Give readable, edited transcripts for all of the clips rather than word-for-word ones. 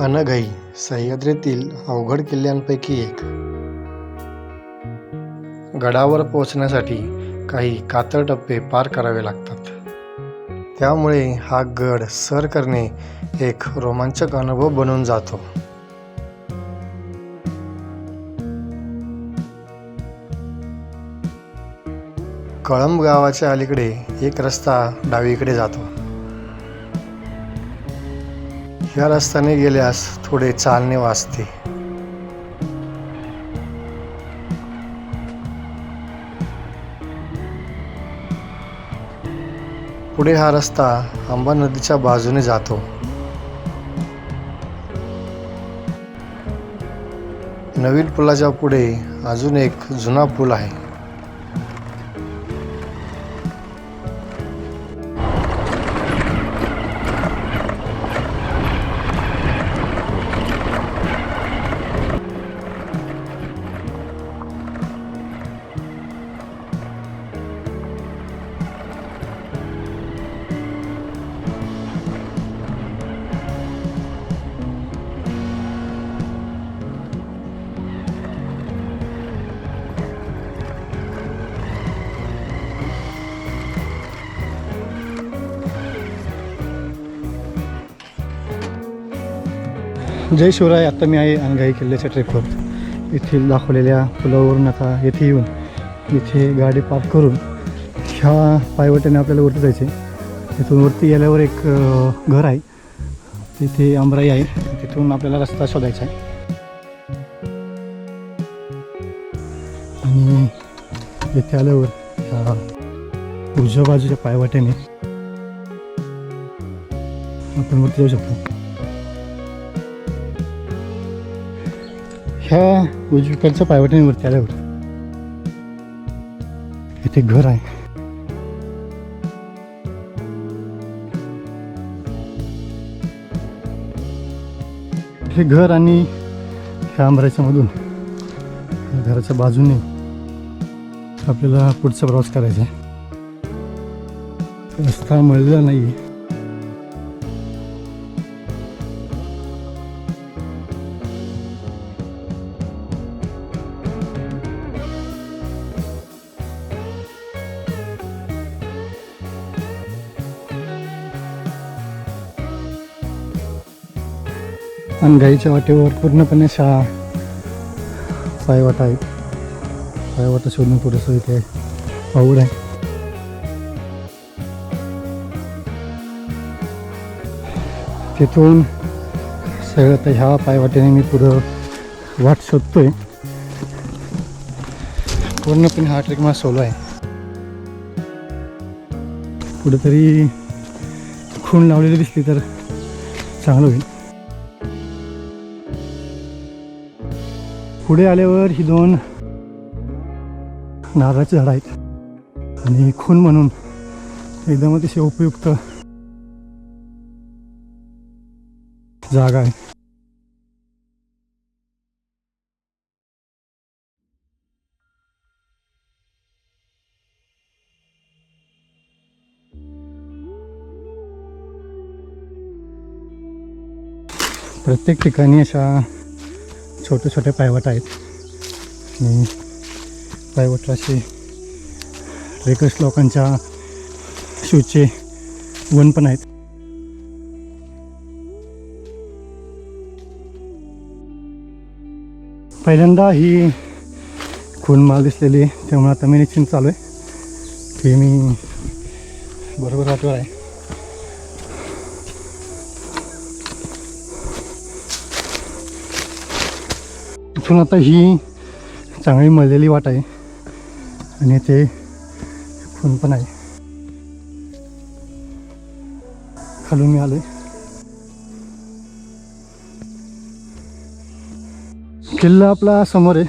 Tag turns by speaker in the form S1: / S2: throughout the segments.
S1: अनघई सह्याद्रीतील अवघड किल्ल्यांपैकी एक. गडावर पोहोचण्यासाठी काही कातळ टप्पे पार करावे लागतात. त्यामुळे हा गड सर करणे एक रोमांचक अनुभव बनून जातो. कळंब गावाच्या अलीकडे एक रस्ता डावीकडे जातो. या रस्त्याने गेल्यास थोडे चालणे वाचते. पुढे हा रस्ता अंबा नदीच्या बाजूने जातो. नवीन पुलाच्या पुढे अजून एक जुना पूल आहे.
S2: जय शिवराय. आता मी आहे अनघई किल्ल्याच्या ट्रेकवर. येथील दाखवलेल्या पुलावरून आता येथे येऊन इथे गाडी पार्क करून ह्या पायवाटेने आपल्याला वरती जायचे. तिथून वरती गेल्यावर एक घर आहे, तिथे आमराई आहे. तिथून आपल्याला रस्ता शोधायचा आहे. आणि इथे आल्यावर ह्या उजव्या बाजूच्या पायवाटेने आपण वरती जाऊ शकतो. ह्या उजवीकडच्या पायवाटेवरती आल्यावर इथे घर आहे. हे घर आणि ह्या आंबराच्या मधून घराच्या बाजूने आपल्याला पुढचा प्रवास करायचा आहे. रस्ता मिळालेला नाही. अनघईच्या वाटेवर पूर्णपणे पायवाटा आहे. पायवाटा शोधून थोडंसं इथे अवघड आहे. तिथून सगळं आता ह्या पायवाट्याने मी पुढं वाट शोधतोय. पूर्णपणे हा ट्रेक मला सोलो आहे. कुठेतरी खूण लावलेली दिसली तर चांगलं होईल. पुढे आल्यावर ही दोन नारळाची झाडं आहेत आणि खून म्हणून एकदम अतिशय उपयुक्त जागा आहे. प्रत्येक ठिकाणी अशा छोटे छोटे पायवाट आहेत आणि पायवाटाचे ट्रेकर्स लोकांच्या शूजचे वन पण आहेत. पहिल्यांदा ही खून माल दिसलेली, त्यामुळे आता मी निश्चिंत चालू आहे की मी बरोबर वाटवर आहे. इथून आता ही चांगली मळलेली वाट आहे आणि ते खून पण आहे. खालून मी आलोय. किल्ला आपला समोर आहे,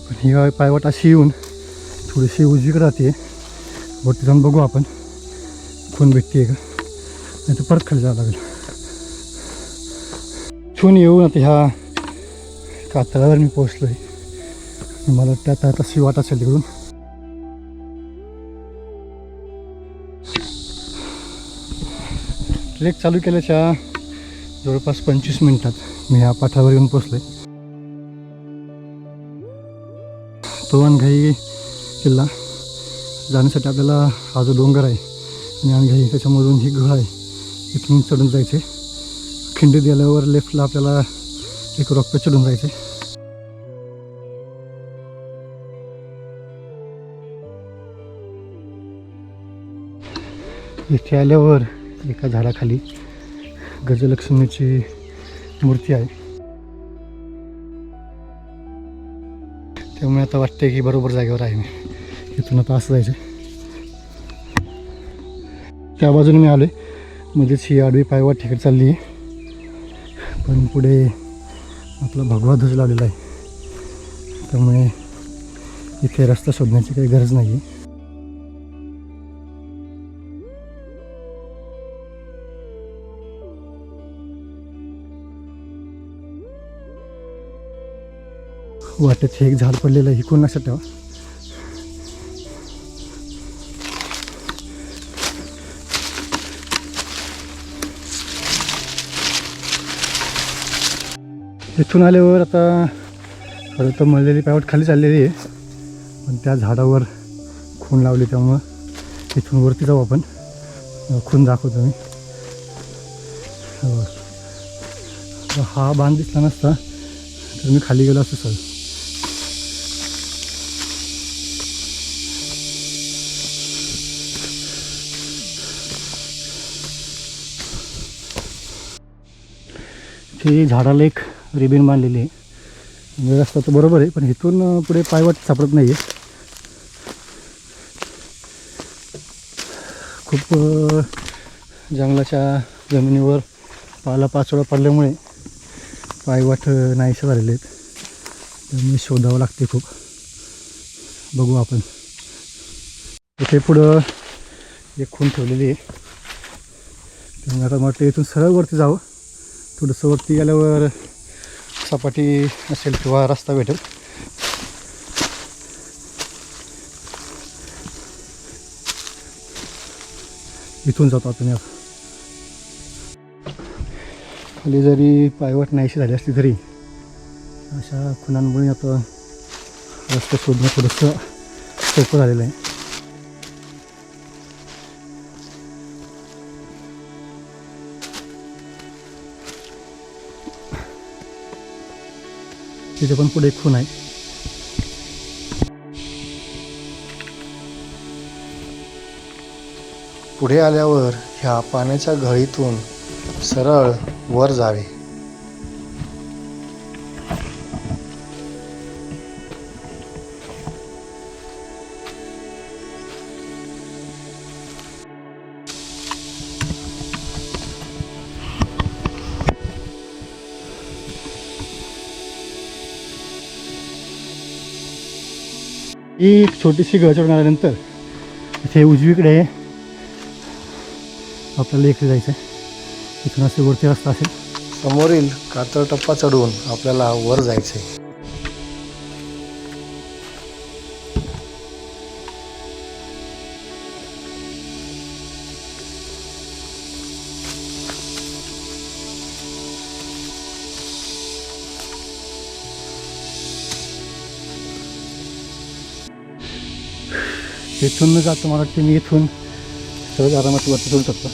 S2: पण ही पायवाट अशी येऊन थोडीशी उजवीकडे राहते. वरती जाऊन बघू आपण खून भेटते का, नाही तर परत खाली जावं लागेल. इथून येऊन आता ह्या कातळावर मी पोहोचलो आहे. मला वाटतं आता तशी वाट असेल तिकडून. ट्रेक चालू केल्याच्या जवळपास 25 मिनिटात मी ह्या पाठावर येऊन पोचलो आहे. तो अनघाई किल्ला जाण्यासाठी आपल्याला हा जो डोंगर आहे आणि अनघाई त्याच्यामधून ही गुहा आहे, इथून चढून जायचे. खिंडीत गेल्यावर लेफ्टला आपल्याला एक रॉक पे चढून जायचे. इथे आल्यावर एका झाडाखाली गजलक्ष्मीची मूर्ती आहे. त्यामुळे आता वाटते की बरोबर जागेवर आहे मी. इथून आता असं जायचं. त्या बाजूने मी आलो आहे, मध्येच ही आडवी पायवाट ठिकाणी चालली आहे. पण पुढे आपला भगवा ध्वज लावलेला आहे, त्यामुळे इथे रस्ता शोधण्याची काही गरज नाही आहे. वाटेत हे एक झाड पडलेलं आहे, ही कोण लक्षात ठेवा. इथून आल्यावर आता खरं तर मळलेली पायवाट खाली चाललेली आहे, पण त्या झाडावर खून लावली, त्यामुळं इथून वरती जाऊ आपण. खून दाखवतो मी. हा बांध दिसला नसता तर मी खाली गेलो असतो सर. ही झाडाला एक रिबीन बांधलेली आहे. म्हणजे रस्ता तर बरोबर आहे, पण इथून पुढे पायवाट सापडत नाही आहे. खूप जंगलाच्या जमिनीवर पालापाचोळा पडल्यामुळे पायवाट नाहीसे झालेले आहेत, त्यामुळे शोधावं लागते खूप. बघू आपण. इथे पुढं एक खून ठेवलेली आहे, त्यामुळे आता वाटतं इथून सरळ वरती जावं. थोडंसं वरती गेल्यावर सपाटी असेल किंवा रस्ता भेटेल. इथून जातो आपण. खाली जरी पायवाट नाहीशी झाली असली तरी अशा खुणांमुळे आता रस्ता शोधणं थोडंसं सोपं झालेलं आहे. तिथे पण पुढे एक खून आहे.
S1: पुढे आल्यावर ह्या पाण्याच्या घळीतून सरळ वर जावे.
S2: ही एक छोटीशी गळ चढून आल्यानंतर इथे उजवीकडे आपल्याला इकडे जायचं आहे. इथून असे वरती रस्ता असेल.
S1: समोरील कातळ टप्पा चढून आपल्याला वर जायचे.
S2: इथून न जातो, मला वाटतं मी इथून सहज आरामात वरती चढू शकतो.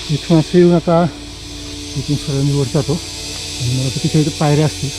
S2: इथून असे येऊन आता इथून सरळ मी वर जातो आणि मला तर तिथे पायऱ्या असतील.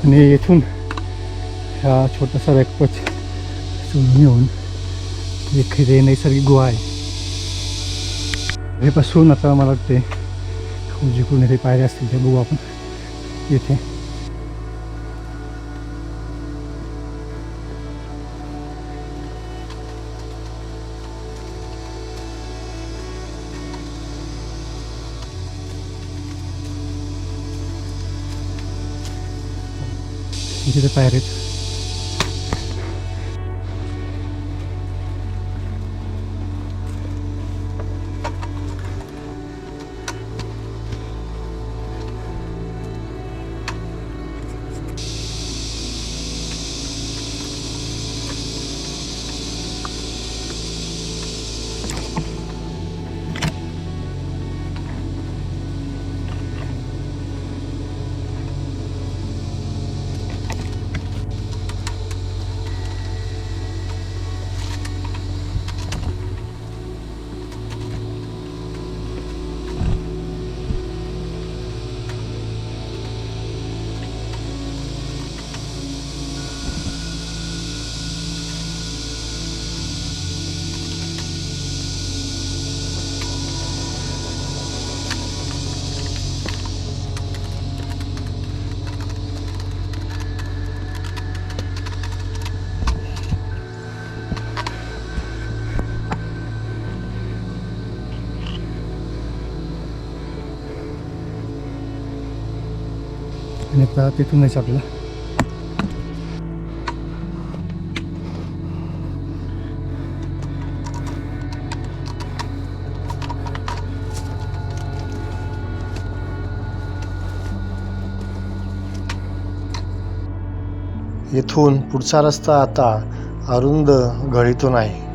S2: आणि येथून ह्या छोटासा रॅकपच चढून येऊन एक इथे नैसर्गिक गुहा आहे. हे पासून आता मला वाटते जिकडून इथे पायऱ्या असतील ते बघू आपण इथे. तिथे पायऱ्या आहेत. आणि आता तिथून जायचं आपल्याला.
S1: येथून पुढचा रस्ता आता अरुंद गळीतून आहे.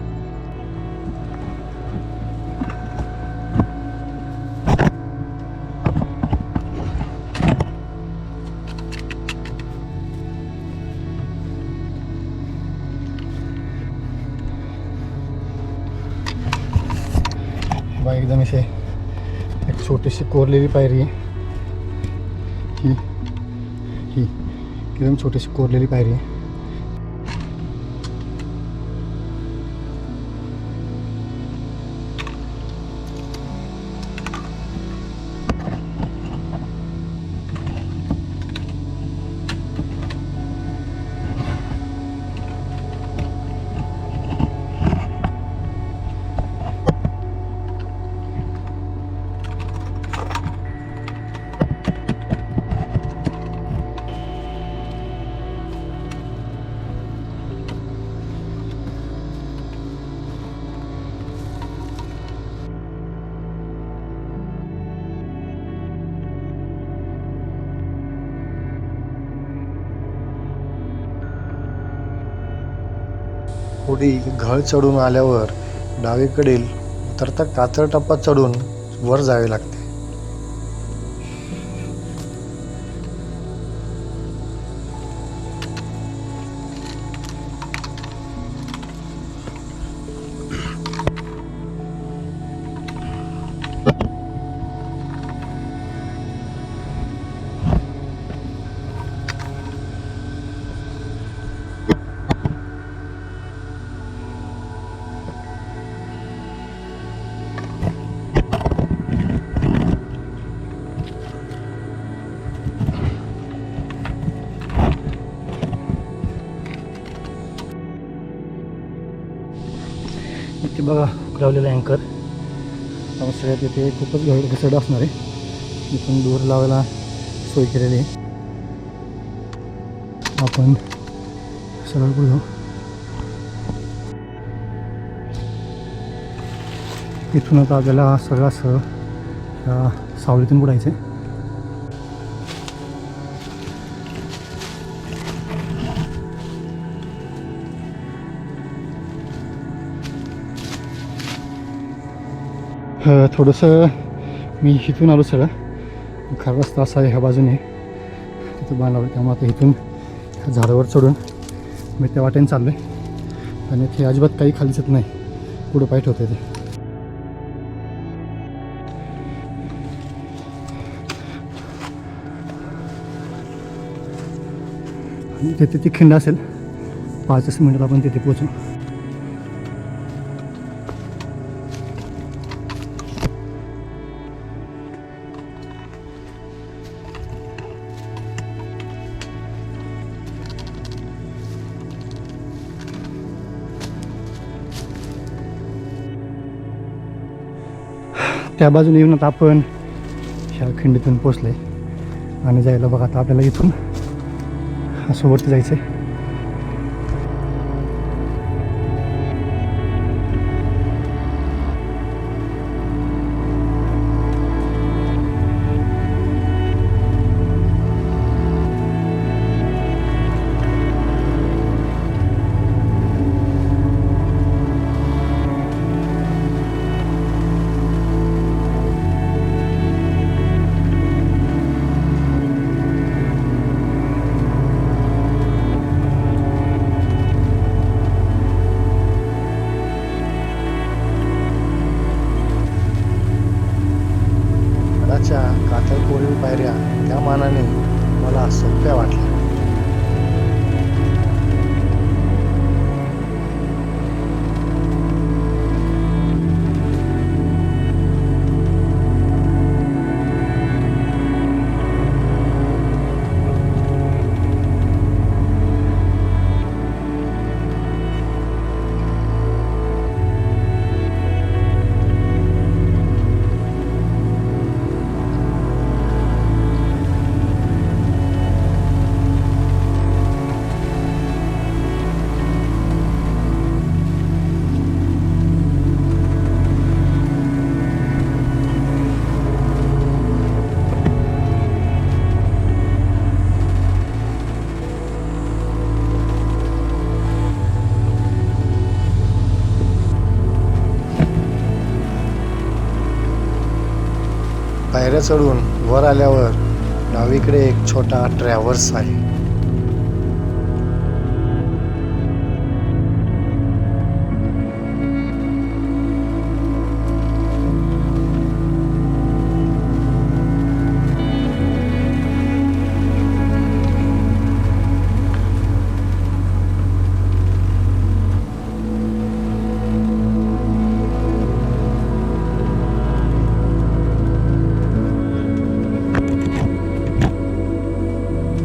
S2: बा एकदम इथे एक छोटीशी कोरलेली पायरी आहे. ही एकदम छोटीशी कोरलेली पायरी आहे.
S1: पुढे घळ चढून आल्यावर डावीकडील उतरता कातळ टप्पा चढून वर जावे लागते.
S2: ते बघा लावलेलं अँकर. सगळ्यात इथे खूपच घसरड असणार आहे. इथून दूर लावायला सोय केलेली आहे. आपण सरळ पुढे जाऊ. इथून आता आपल्याला सगळं असं सावलीतून बुडायचं आहे. थोडंसं मी इथून आलो सगळं. खरा रस्ता असा आहे ह्या बाजूने तिथं बांधला. त्यामुळे आता इथून झाडावर चढून मी त्या वाटेने चाललो आहे. आणि ते अजिबात काही खालीच येत नाही. पुढं पाय ठेवतं ते. आणि तिथे ती खिंड असेल, 5 मिनिटात आपण तिथे पोचू. त्या बाजूने येऊन आता आपण ह्या खिंडीतून पोचले आणि जायला बघा आता आपल्याला इथून असं वरती जायचं आहे.
S1: गडाच्या कातळकोरीव पायऱ्या त्या मानाने मला सोप्या वाटल्या. पायऱ्या चढून वर आल्यावर डावीकडे एक छोटा ट्रॅव्हर्स आहे.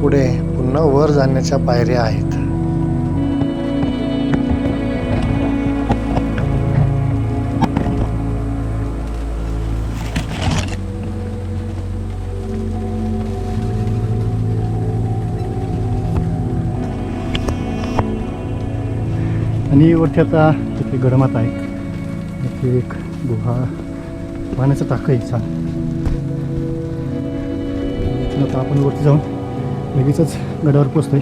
S1: पुढे पुन्हा वर जाण्याच्या पायऱ्या आहेत.
S2: आणि वरती आता तिथे गडमाता आहे, इथे एक गुहा, पाण्याचा टाका आहे छान. आता आपण वरती जाऊन लगेचच गडावर पोचतोय.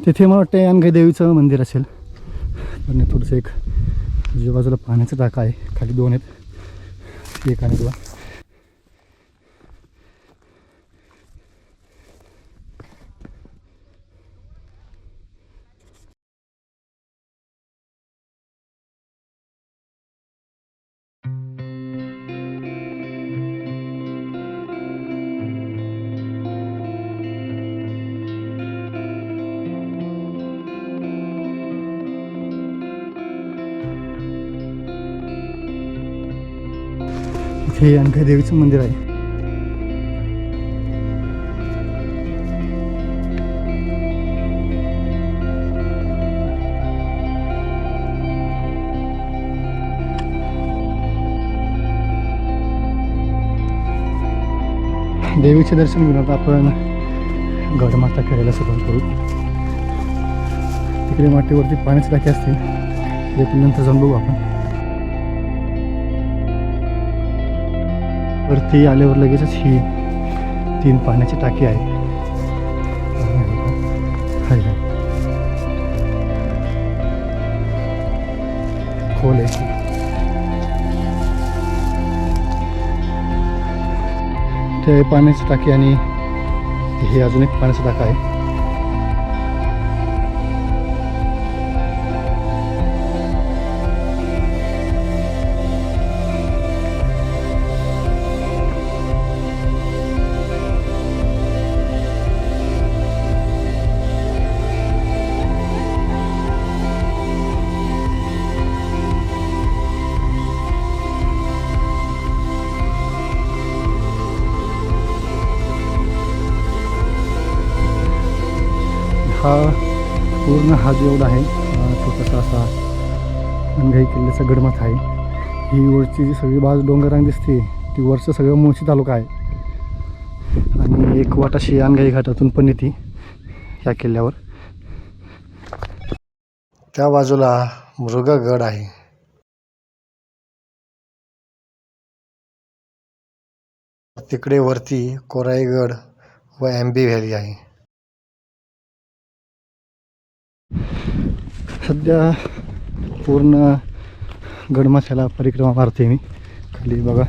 S2: तिथे मला वाटतं अनघाई देवीचं मंदिर असेल. आणि थोडंसं एक उजव्या बाजूला पाण्याचा टाका आहे, खाली 2 आहेत, एक आणि 2. इथे अनघाई देवीचं मंदिर आहे. देवीचे दर्शन घेऊन आता आपण गडमाथा खेळायला सुरुवात करू. तिकडे मातीवरती पाण्याचे टाके असतील, ते पण नंतर जाऊन बघू आपण. वरती आल्यावर लगेचच ही 3 पाण्याची टाकी आहे. हाय हाय खोल आहे. ते पाण्याची टाकी आणि हे अजून एक पाण्याचा टाका आहे. हा पूर्ण हा जो एवढा आहे छोटासा असा अनघाई किल्ल्याचा गडमाथ आहे. ही वरची जी सगळी बाजू डोंगररांग दिसते ती वरचं सगळं मुळशी तालुका आहे. आणि एक वाट अशी अनघाई घाटातून पण येते ह्या किल्ल्यावर.
S1: त्या बाजूला मृगगड आहे. तिकडे वरती कोराईगड व एम्बी व्हॅली आहे.
S2: सध्या पूर्ण गडमाथ्याला परिक्रमा मारते मी. खाली बघा